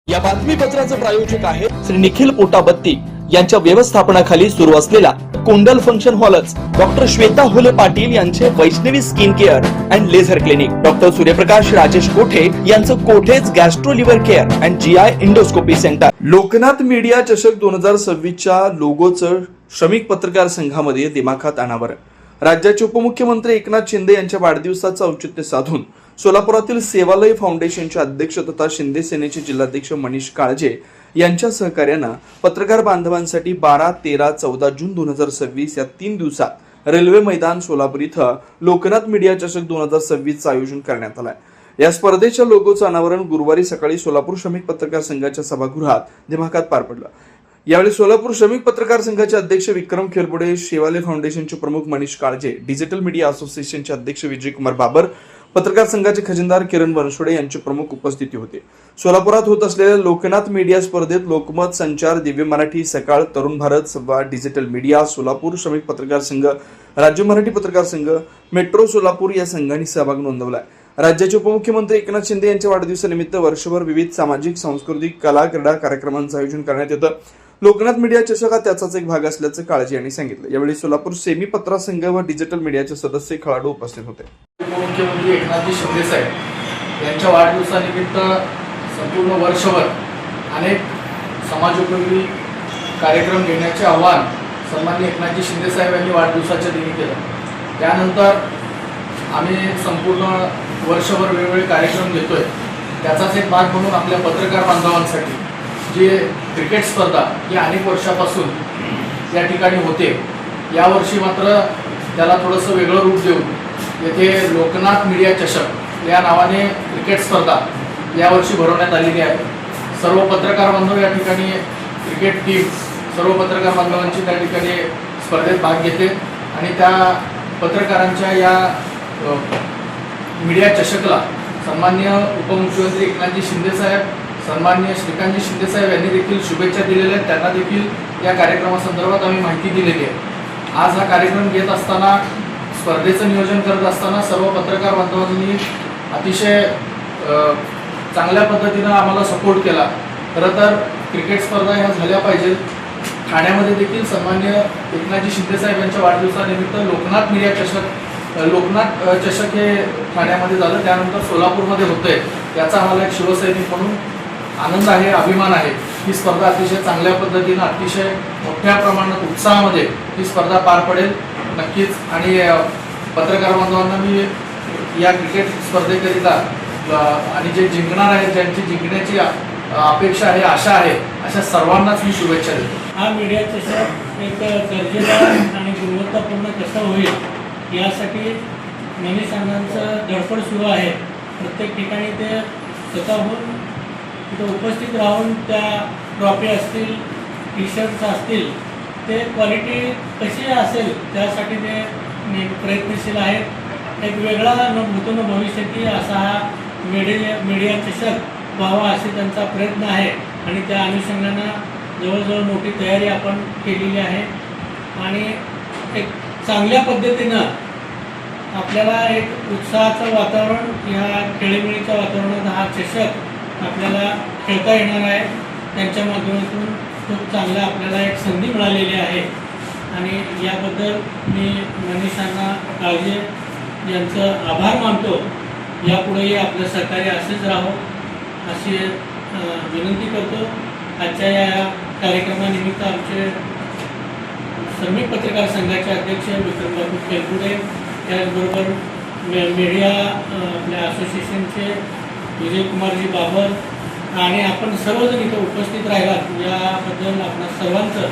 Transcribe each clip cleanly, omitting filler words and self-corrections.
या बातमीपत्राचे प्रायोजक आहे श्री निखिल पोटाबत्ती यांच्या व्यवस्थापनाखाली सुरू असलेला कुंडल फंक्शन हॉलच डॉक्टर श्वेता होले पाटील यांचे Vaishnavi skin care and laser clinic, doctor Suryaprakash Rajesh Kothe यांचं Kothe's gastro liver care and GI endoscopy centre. Loknath media चषक 2026च्या लोगोचं श्रमिक पत्रकार संघामध्ये दिमाखात अनावरण। राज्याचे उपमुख्यमंत्री एकनाथ शिंदे यांच्या वाढदिवसाचं औचित्य साधून सोलापुरातील सेवालय फाउंडेशनचे अध्यक्ष तथा शिंदे सेनेचे जिल्हाध्यक्ष मनीष काळजे यांच्या सहकार्यानं पत्रकार बांधवांसाठी 12, 13, 14 जून 2026 या 3 दिवसात रेल्वे मैदान सोलापूर इथं लोकनाथ मीडिया चषक 2026चं आयोजन करण्यात आलंय। या स्पर्धेच्या लोगोचं अनावरण गुरुवारी सकाळी सोलापूर श्रमिक पत्रकार संघाच्या सभागृहात दिमाखात पार पडलं। यावेळी सोलापूर श्रमिक पत्रकार संघाचे अध्यक्ष विक्रम खेरबुडे, सेवालय फाउंडेशनचे प्रमुख मनीष काळजे, डिजिटल मीडिया असोसिएशनचे अध्यक्ष विजयकुमार बाबर, पत्रकार संघाचे खजिनदार किरण बनसोडे यांचे प्रमुख उपस्थिती होते। सोलापुरात होत असलेल्या लोकनाथ मीडिया स्पर्धेत लोकमत, संचार, दिव्य मराठी, सकाळ, तरुण भारत, संवाद, डिजिटल मीडिया, सोलापूर श्रमिक पत्रकार संघ, राज्य मराठी पत्रकार संघ, मेट्रो सोलापूर या संघांनी सहभाग नोंदवलाय। राज्याचे उपमुख्यमंत्री एकनाथ शिंदे यांच्या वाढदिवसानिमित्त वर्षभर विविध सामाजिक, सांस्कृतिक, कला, क्रीडा कार्यक्रमांचं आयोजन करण्यात येतं। लोकनाथ मीडिया चषक हा त्याचाच एक भाग असल्याचं काळजी यांनी सांगितलं। यावेळी सोलापूर सेमी पत्रकार संघ व डिजिटल मीडियाचे सदस्य, खेळाडू उपस्थित होते। उपमुख्यमंत्री एकनाथजी शिंदे साहेब यांच्या वाढदिवसानिमित्त संपूर्ण वर्षभर अनेक समाजोपयोगी कार्यक्रम घेण्याचे आवाहन सन्माननीय एकनाथजी शिंदे साहेब यांनी वाढदिवसाच्या दिनी केलं। त्यानंतर आम्ही संपूर्ण वर्षभर वेगवेगळे कार्यक्रम घेतोय। त्याचाच एक भाग म्हणून आपल्या पत्रकार बांधवांसाठी जे क्रिकेट स्पर्धा ही अनेक वर्षापासून या ठिकाणी होते, यावर्षी मात्र त्याला थोडंसं वेगळं रूप देऊन येथे लोकनाथ मीडिया चषक या नावाने क्रिकेट स्पर्धा यावर्षी भरवण्यात आलेली आहे। सर्व पत्रकार बांधव या ठिकाणी, क्रिकेट टीम सर्व पत्रकार बांधवांची त्या ठिकाणी स्पर्धेत भाग घेते आणि त्या पत्रकारांच्या या मीडिया चषकला सन्माननीय उपमुख्यमंत्री एकनाथजी शिंदे साहेब, सन्माननीय श्रीकांतजी शिंदे साहेब यांनी देखील शुभेच्छा दिलेल्या आहेत। त्यांना देखील या कार्यक्रमासंदर्भात आम्ही माहिती दिलेली आहे। आज हा कार्यक्रम घेत असताना, स्पर्धेचं नियोजन करत असताना सर्व पत्रकार बांधवांनी अतिशय चांगल्या पद्धतीनं आम्हाला सपोर्ट केला। खरं तर क्रिकेट स्पर्धा ह्या झाल्या पाहिजेत। ठाण्यामध्ये देखील सन्माननीय एकनाथजी शिंदे साहेब यांच्या वाढदिवसानिमित्त लोकनाथ चषक हे ठाण्यामध्ये झालं, त्यानंतर सोलापूरमध्ये होतंय। याचा आम्हाला एक शिवसैनिक म्हणून आनंद आहे, अभिमान आहे। ही स्पर्धा अतिशय चांगल्या पद्धतीनं, अतिशय मोठ्या प्रमाणात उत्साहामध्ये ही स्पर्धा पार पडेल नक्कीच। आणि पत्रकार बांधवांना मी या क्रिकेट स्पर्धेकरिता आणि जे जिंकणार आहेत, ज्यांची जिंकण्याची अपेक्षा आहे, आशा आहे, अशा सर्वांनाच मी शुभेच्छा देतो। हा मीडिया चषक एक दर्जेदार आणि गुणवत्तापूर्ण कसा होईल यासाठी मनीष अण्णांचं धडपड सुरू आहे। प्रत्येक ठिकाणी ते स्वतःहून तिथं उपस्थित राहून त्या ट्रॉफी असतील, टी शर्ट्स असतील, ते क्वालिटी कशी असेल त्यासाठी ते प्रयत्नशील आहेत। एक वेगळा नूतन भविष्याची असा हा मीडिया चषक व्हावा असे त्यांचा प्रयत्न आहे आणि त्या अनुषंगानं जवळजवळ मोठी तयारी आपण केलेली आहे आणि एक चांगल्या पद्धतीनं आपल्याला एक उत्साहाचं वातावरण, या खेळीमेळीच्या वातावरणात हा चषक आपल्याला खेळता येणार आहे। त्यांच्या माध्यमातून खूप चांगला आपल्याला एक संधी मिळालेली आहे आणि याबद्दल मी मनीषांना काळजे यांचं आभार मानतो। यापुढेही आपलं सहकार्य असेच राहो अशी विनंती करतो। आजच्या या कार्यक्रमानिमित्त आमचे श्रमिक पत्रकार संघाचे अध्यक्ष विक्रम खेरबुडे, त्याचबरोबर मीडिया आपल्या असोसिएशनचे विजयकुमारजी बाबर आणि आपण सर्वजण इथं उपस्थित राहिलात याबद्दल आपण सर्वांचं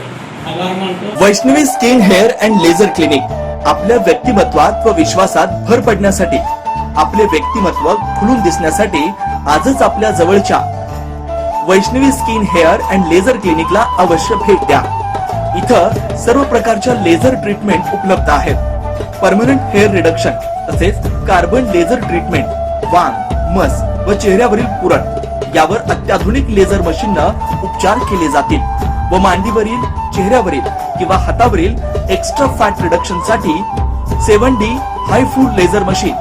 आभार मानतो। Vaishnavi skin hair and laser clinic आपल्या व्यक्तिमत्वात व विश्वासात भर पडण्यासाठी, आपले व्यक्तिमत्व खुलून दिसण्यासाठी आजच आपल्या जवळच्या Vaishnavi skin hair and laser क्लिनिकला अवश्य भेट द्या। इथं सर्व प्रकारच्या लेझर ट्रीटमेंट उपलब्ध आहेत। परमनंट हेअर रिडक्शन तसेच कार्बन लेझर ट्रीटमेंट, वांग, मस व चेहऱ्यावरील पुरट यावर अत्याधुनिक लेझर मशीननं उपचार केले जातील व मांडीवरील, चेहऱ्यावरील किंवा हातावरील एक्स्ट्रा फॅट रिडक्शन साठी 7D हाय फूड लेझर मशीन,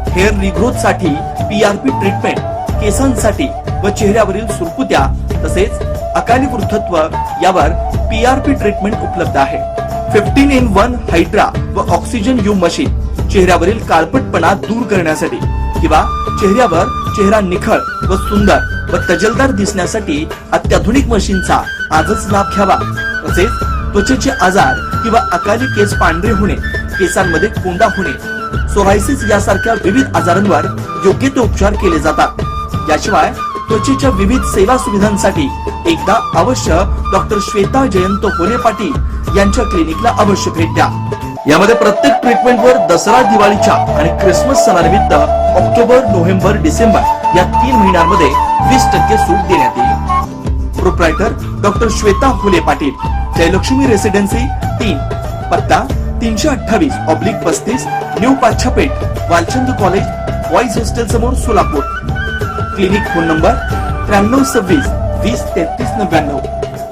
हेअर रिग्रोथ साठी PRP ट्रीटमेंट, केसांसाठी व व चेहऱ्यावरील सुरकुत्या तसेच अकाली वृद्धत्व यावर PRP ट्रीटमेंट उपलब्ध आहे. 15-in-1 हायड्रा व ऑक्सिजन यू मशीन चेहऱ्यावरील काळपटपणा दूर करण्यासाठी किंवा चेहरा निखळ व सुंदर व तजेलदार दिसण्यासाठी अत्याधुनिक मशीनचा आजच लाभ घ्यावा. तसेच त्वचेचे आजार किंवा अकाली केस पांढरे होणे, केसांमध्ये कोंडा होणे, सोरायसिस यासारख्या विविध आजारांवर योग्य ते उपचार केले जातात. याशिवाय त्वचेच्या विविध सेवा सुविधांसाठी एकदा अवश्य डॉक्टर श्वेता जयंत होले पाटील यांच्या क्लिनिकला अवश्य भेट द्या. यामध्ये प्रत्येक ट्रीटमेंटवर दसरा, दिवाळीच्या आणि क्रिसमस सणानिमित्त ऑक्टोबर, नोव्हेंबर, डिसेंबर या 3 महिन्यांमध्ये 20% सूट देण्यात येईल. Proprietor doctor Shweta Hole Patil, Jayalakshmi residency 3, पत्ता 328/35 new Pachhapeth, Walchand college, boys hostel समोर, सोलापूर. Clinic phone number 9326 20 33 99.